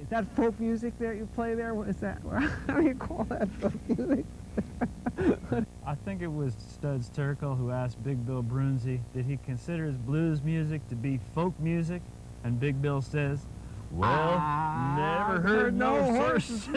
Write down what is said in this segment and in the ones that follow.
Is that folk music that you play there? What is that? How do you call that folk music? I think it was Studs Terkel who asked Big Bill Broonzy, did he consider his blues music to be folk music? And Big Bill says, well, never heard no horses.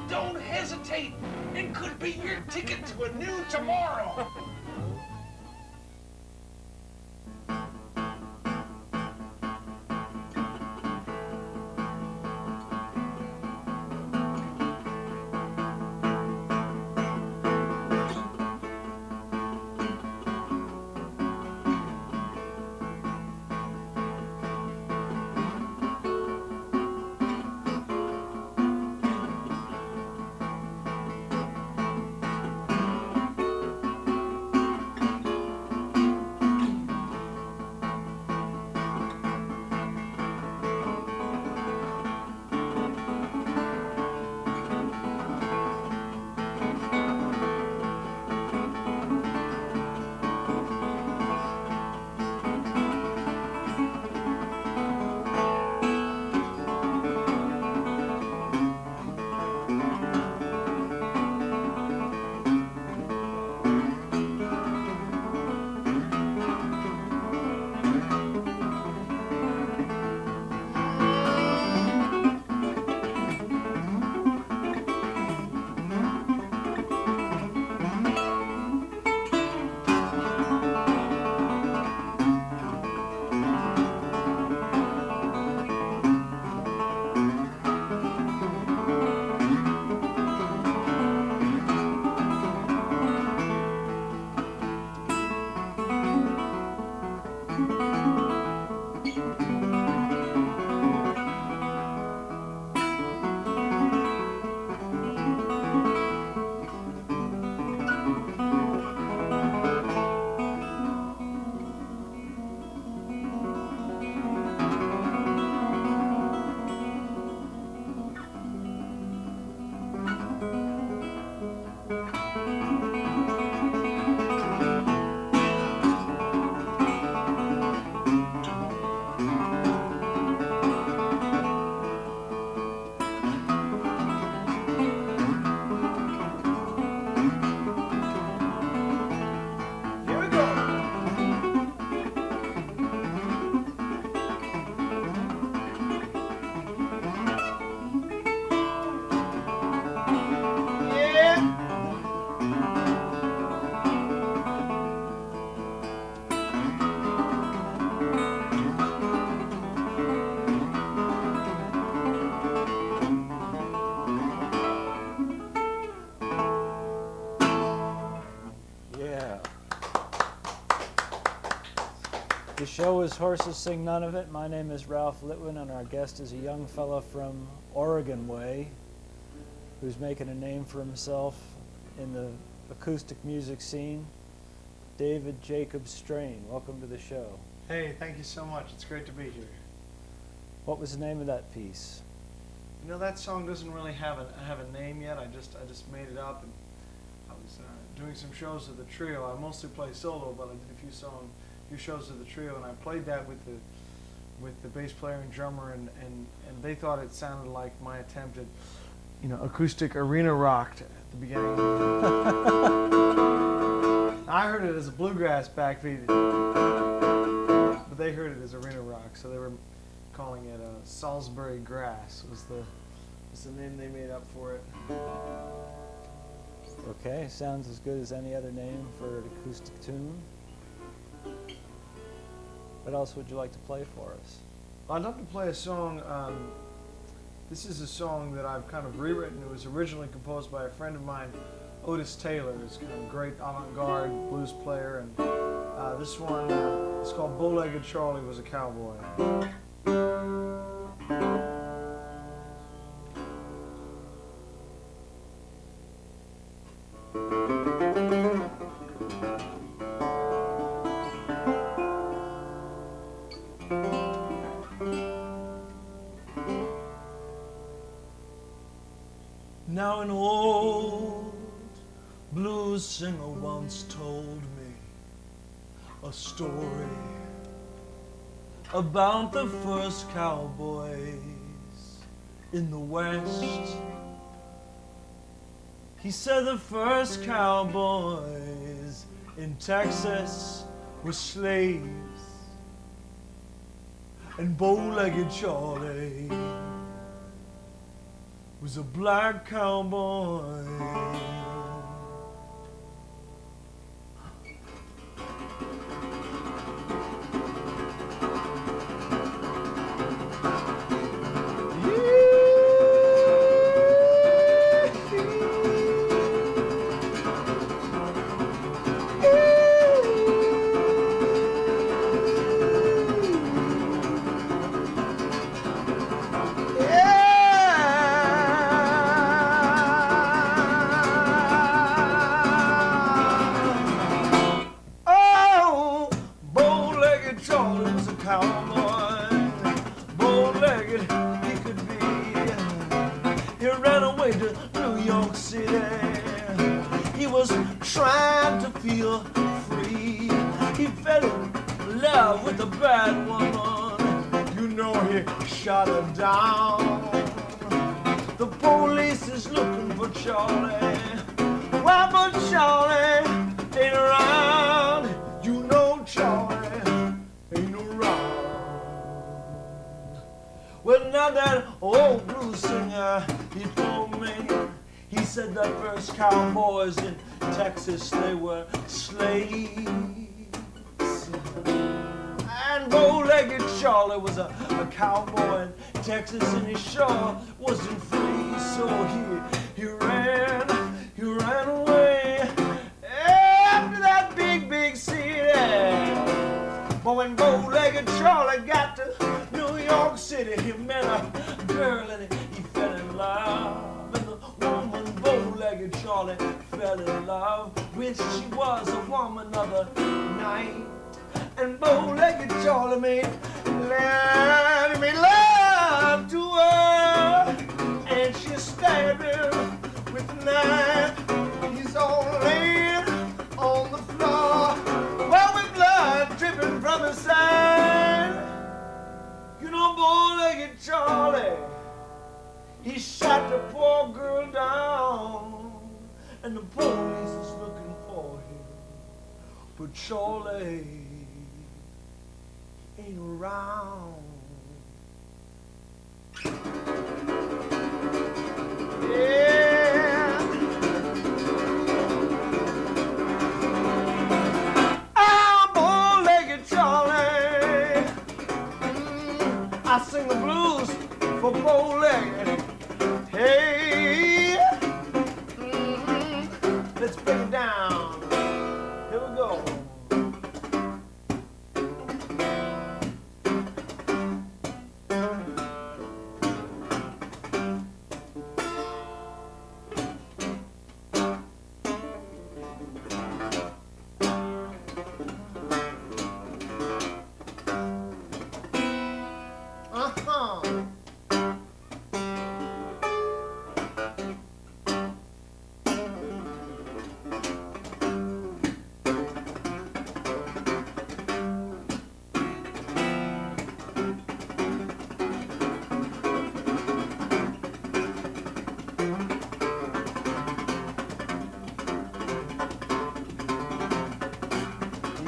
Don't hesitate. It could be your ticket to a new tomorrow. The show is Horses Sing None of It. My name is Ralph Litwin, and our guest is a young fella from Oregon Way who's making a name for himself in the acoustic music scene, David Jacob Strain. Welcome to the show. Hey, thank you so much. It's great to be here. What was the name of that piece? You know, that song doesn't really have a name yet. I just made it up, and I was doing some shows of the trio. I mostly play solo, but I did a few shows of the trio, and I played that with the bass player and drummer, and they thought it sounded like my attempt at, you know, acoustic arena rock at the beginning. I heard it as a bluegrass backbeat, but they heard it as arena rock, so they were calling it Salisbury Grass was the name they made up for it. Okay, sounds as good as any other name for an acoustic tune. What else would you like to play for us? I'd love to play a song. This is a song that I've kind of rewritten. It was originally composed by a friend of mine, Otis Taylor is kind of a great avant-garde blues player, and this one is called Bow-Legged Charlie Was a Cowboy. Now an old blues singer once told me a story about the first cowboys in the West. He said the first cowboys in Texas were slaves, and Bow-Legged Charlie was a black cowboy. Shot her down. The police is looking for Charlie. Well, but Charlie ain't around. You know Charlie ain't around. Well, now that old blues singer, he told me, he said the first cowboys in Texas, they were slaves. And Bow-Legged Charlie was a cowboy in Texas, and he sure wasn't free. So he ran away after that big city. But when Bow-Legged Charlie got to New York City, he met a girl and he fell in love. And the woman Bow-Legged Charlie fell in love with, she was a woman of the night. And Bow-Legged Charlie made love to her, and she stabbed him with a knife. He's all laying on the floor, well, with blood dripping from his side. You know, Bow-Legged Charlie, he shot the poor girl down, and the police is looking for him, but Charlie ain't around. Yeah. I'm Bow-Legged Charlie. I sing the blues for Bow-Legged. Hey, let's break it down. Here we go.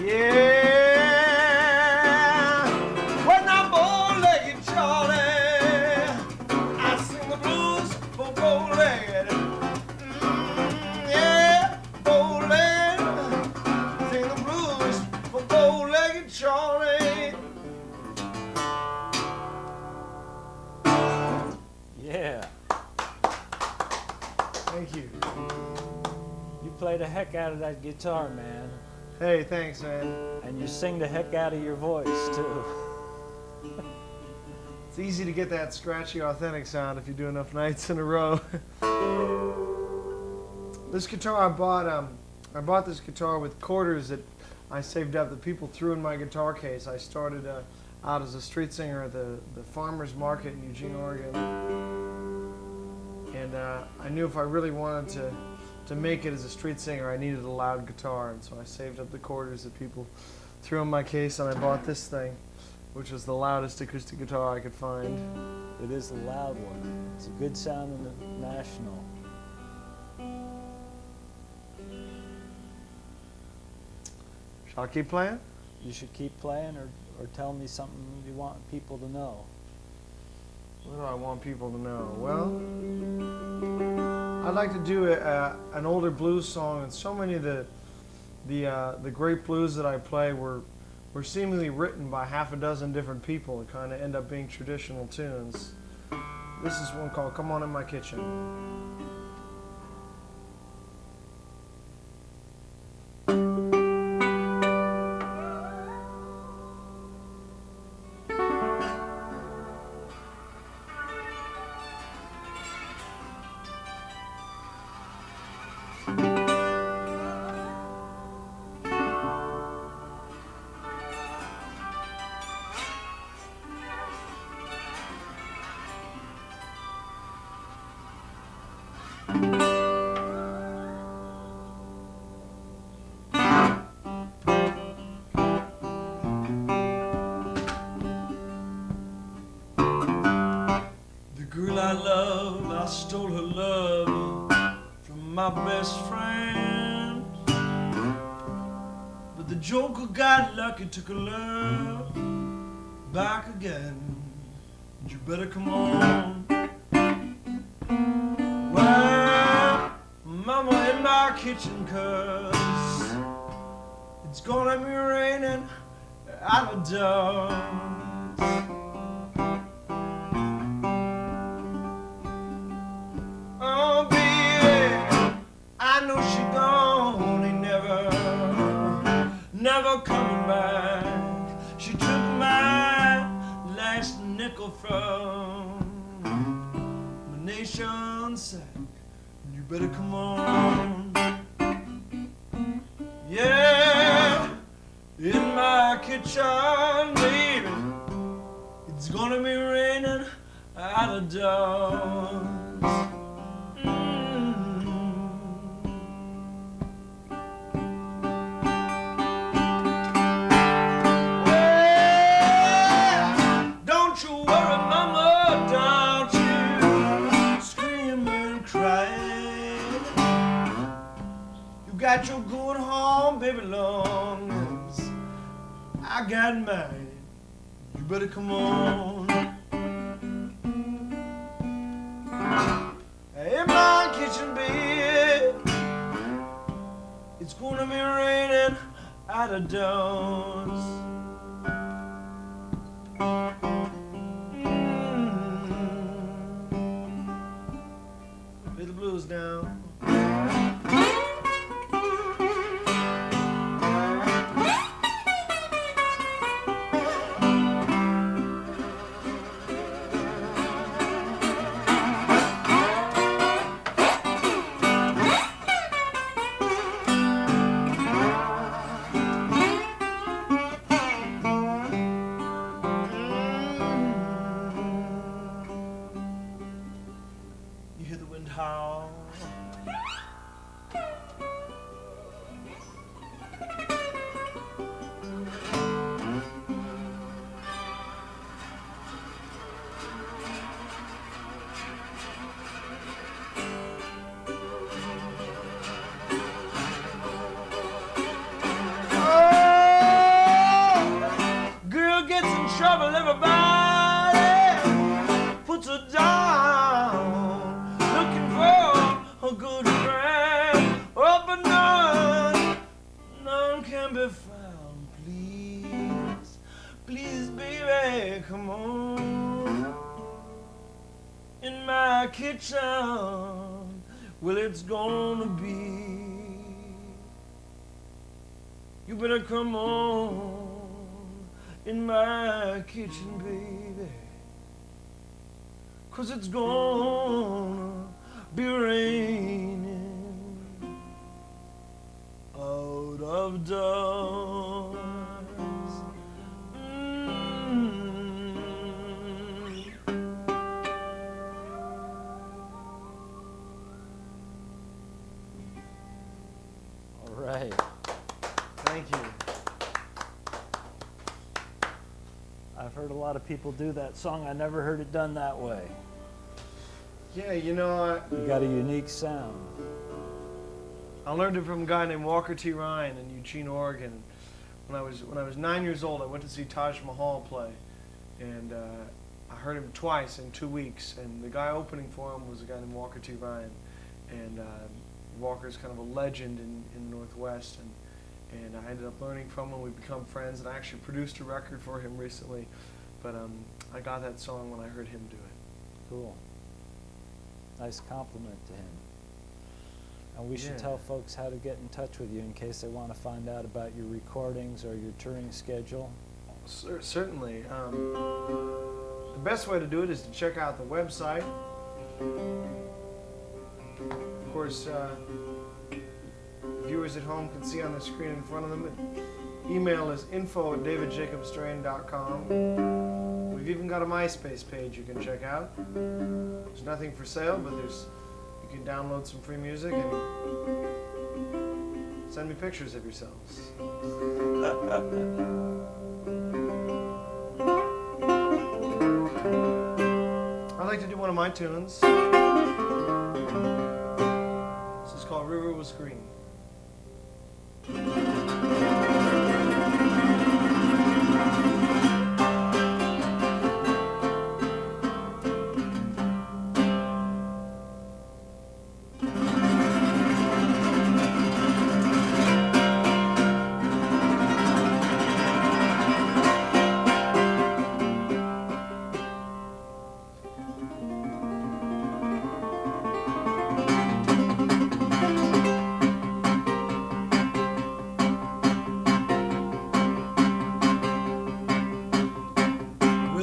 Yeah, when I'm Bow-Legged Charlie, I sing the blues for Bow-Legged. Yeah, Bow-Legged, sing the blues for Bow-Legged Charlie. Yeah. Thank you. You play the heck out of that guitar, man. Hey, thanks, man. And you sing the heck out of your voice, too. It's easy to get that scratchy, authentic sound if you do enough nights in a row. This guitar I bought this guitar with quarters that I saved up that people threw in my guitar case. I started out as a street singer at the farmer's market in Eugene, Oregon. And I knew if I really wanted to make it as a street singer, I needed a loud guitar. And so I saved up the quarters that people threw in my case, and I bought this thing, which was the loudest acoustic guitar I could find. It is a loud one. It's a good sound in the National. Shall I keep playing? You should keep playing or tell me something you want people to know. What do I want people to know? Well, I'd like to do an older blues song, and so many of the great blues that I play were seemingly written by half a dozen different people that kind of end up being traditional tunes. This is one called "Come On In My Kitchen." I love, I stole her love from my best friend. But the joker got lucky, took her love back again. You better come on. Well, mama in my kitchen, 'cause it's gonna be raining out of doors. Never coming back. She took my last nickel from my nation's sack. You better come on. Yeah, in my kitchen, baby, it's gonna be raining out of doors. Got your good home, baby, long as I got mine. You better come on. In my kitchen, baby, it's gonna be raining out of doors. Lay the blues down. How girl gets in trouble, everybody puts her down, looking for a good friend. Oh, but none can be found. Please, please, baby, come on. In my kitchen, well, it's gonna be You better come on in my kitchen, baby, 'cause it's gonna be raining out of doors. All right. Thank you. I've heard a lot of people do that song. I never heard it done that way. Yeah, you know, You got a unique sound. I learned it from a guy named Walker T. Ryan in Eugene, Oregon. When I was 9 years old, I went to see Taj Mahal play, and I heard him twice in 2 weeks. And the guy opening for him was a guy named Walker T. Ryan, and Walker's kind of a legend in the Northwest. And I ended up learning from him. We've become friends, and I actually produced a record for him recently. But I got that song when I heard him do it. Cool. Nice compliment to him. And we should Yeah. tell folks how to get in touch with you in case they want to find out about your recordings or your touring schedule. Certainly. The best way to do it is to check out the website. Of course, viewers at home can see on the screen in front of them. Email is info@davidjacobstrain.com. We've even got a MySpace page you can check out. There's nothing for sale, but you can download some free music and send me pictures of yourselves. I'd like to do one of my tunes. This is called River Was Green.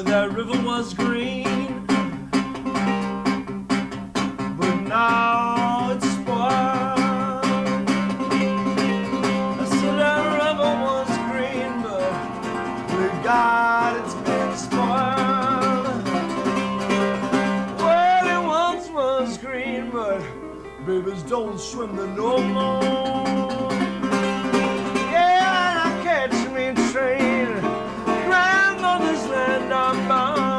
That river was green, but now it's spoiled. I said that river was green, but good God, it's been spoiled. Well, it once was green, but babies don't swim there no more. Yeah, I catch me train, grandmother's land I'm bound.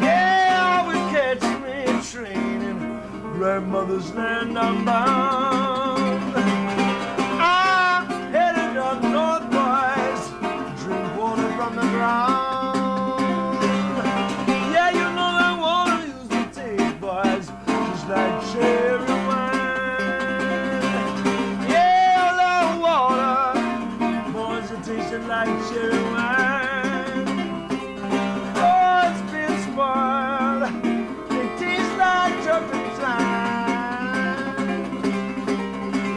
Yeah, I would catch me a train in grandmother's land I'm bound. I'm headed up north, boys, drink water from the ground. Yeah, you know that water used to taste, boys, just like cherry wine. Yeah, that water, boys, it tasted like cherry wine. Oh, it's been spoiled. It tastes like turpentine.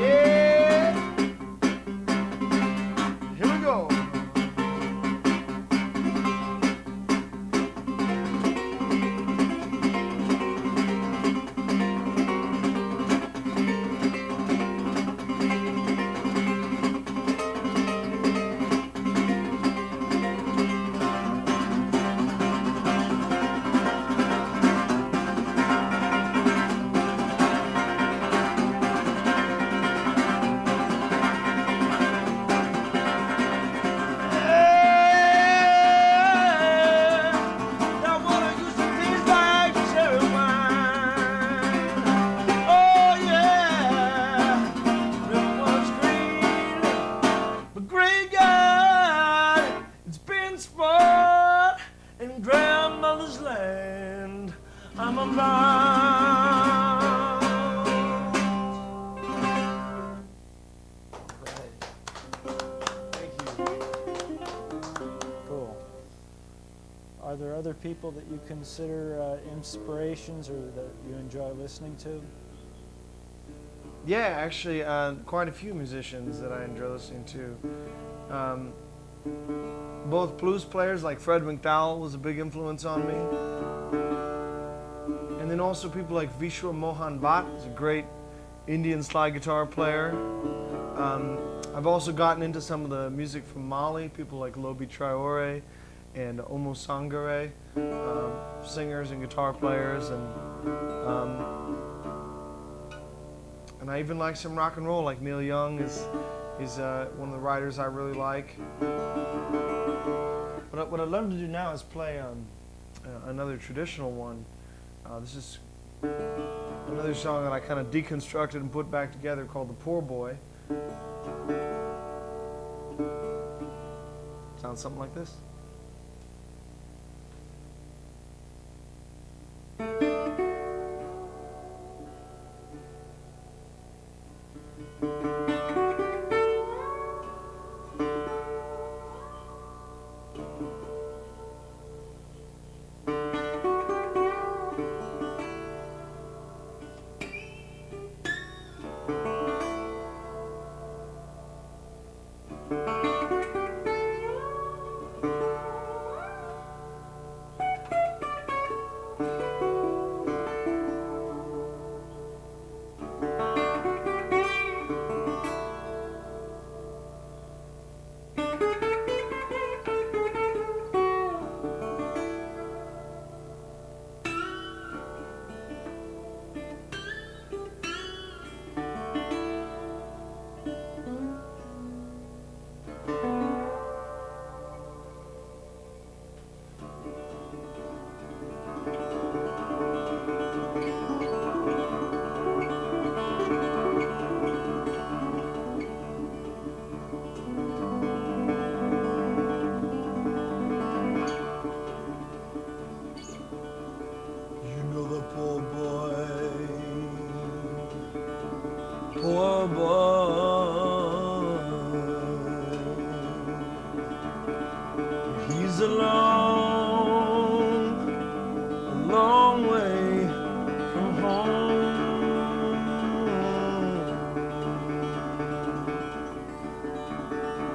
Yeah. Here we go. That water used to taste like cherry wine. Oh yeah, river was green, but great God, it's been spoiled in grandmother's land. I'm Right. Thank you. Cool. Are there other people that you consider inspirations or that you enjoy listening to? Yeah, actually, quite a few musicians that I enjoy listening to. Both blues players like Fred McDowell was a big influence on me. And then also people like Vishwa Mohan Bhatt, who's a great Indian slide guitar player. I've also gotten into some of the music from Mali, people like Lobi Traore and Omo Sangare, singers and guitar players, and I even like some rock and roll, like Neil Young is one of the writers I really like. What I'd love to do now is play another traditional one. This is another song that I kind of deconstructed and put back together called The Poor Boy. Sounds something like this. Poor boy, he's a long way from home.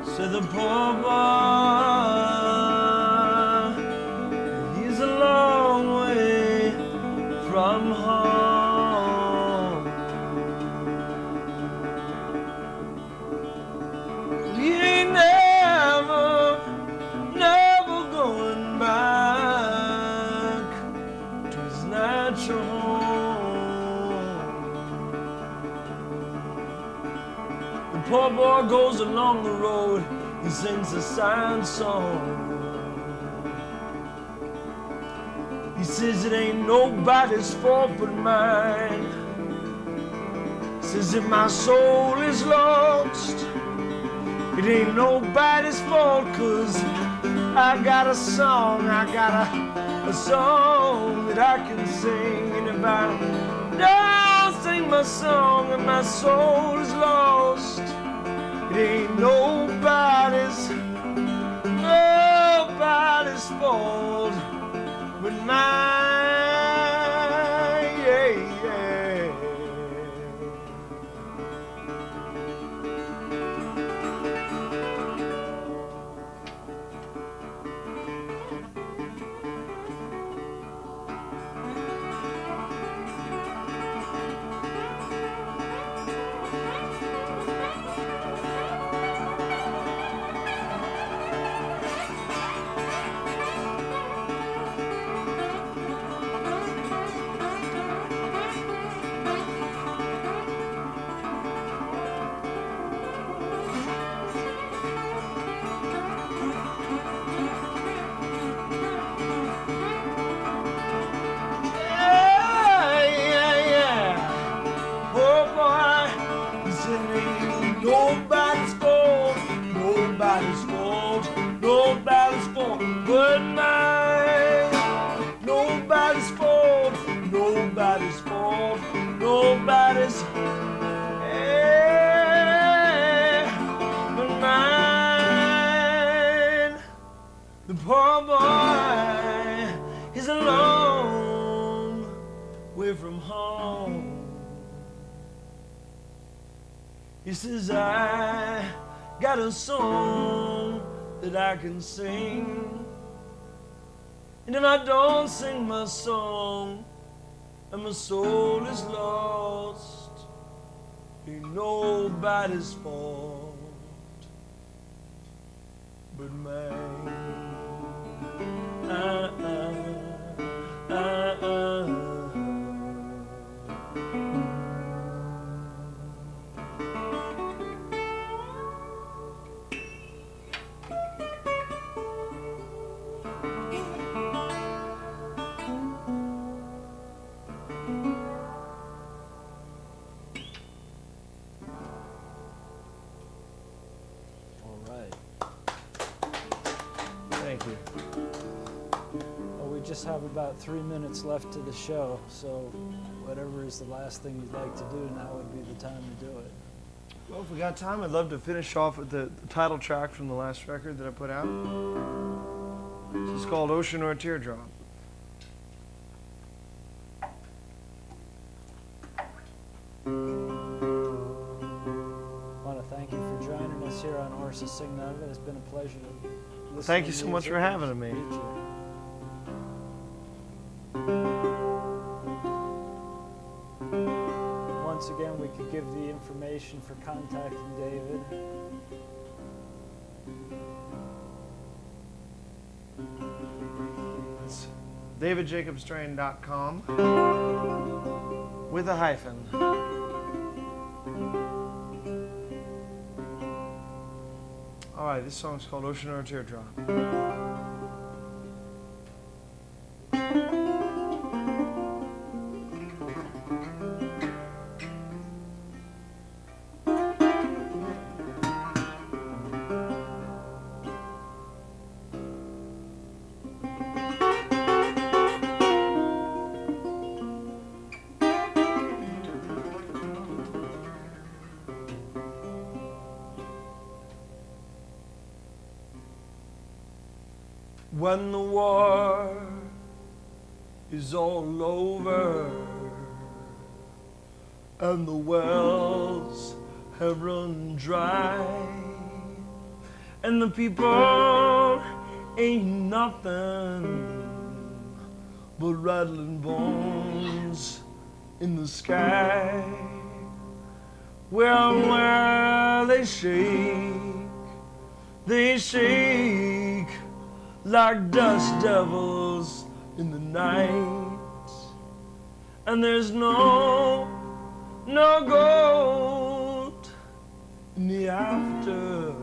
Said the poor boy, he's a long way from home. The poor boy goes along the road, he sings a sad song. He says it ain't nobody's fault but mine. Says if my soul is lost, it ain't nobody's fault, 'cause I got a song, I got a song that I can sing. And if I don't sing my song and my soul is lost, it ain't nobody's fault but mine. Yeah, yeah. Nobody's fault, nobody's fault, nobody's fault but mine. Nobody's fault, nobody's fault, nobody's but mine. The poor boy is a long way from home. He says, I got a song that I can sing, and if I don't sing my song and my soul is lost, ain't nobody's fault but mine. All right. Thank you. Well, we just have about 3 minutes left to the show, so whatever is the last thing you'd like to do, now would be the time to do it. Well, if we got time, I'd love to finish off with the title track from the last record that I put out. This is called Ocean or a Teardrop. I want to thank you for joining us here on Horses Sing None of It. It's been a pleasure to listen Thank to you so much music for and having me. meet you. Once again, we could give the information for contacting David. It's davidjacobstrain.com with a hyphen. All right, this song's called Ocean or a Teardrop. When the war is all over and the wells have run dry and the people ain't nothing but rattling bones in the sky, well, they shake like dust devils in the night, and there's no gold in the afterlife.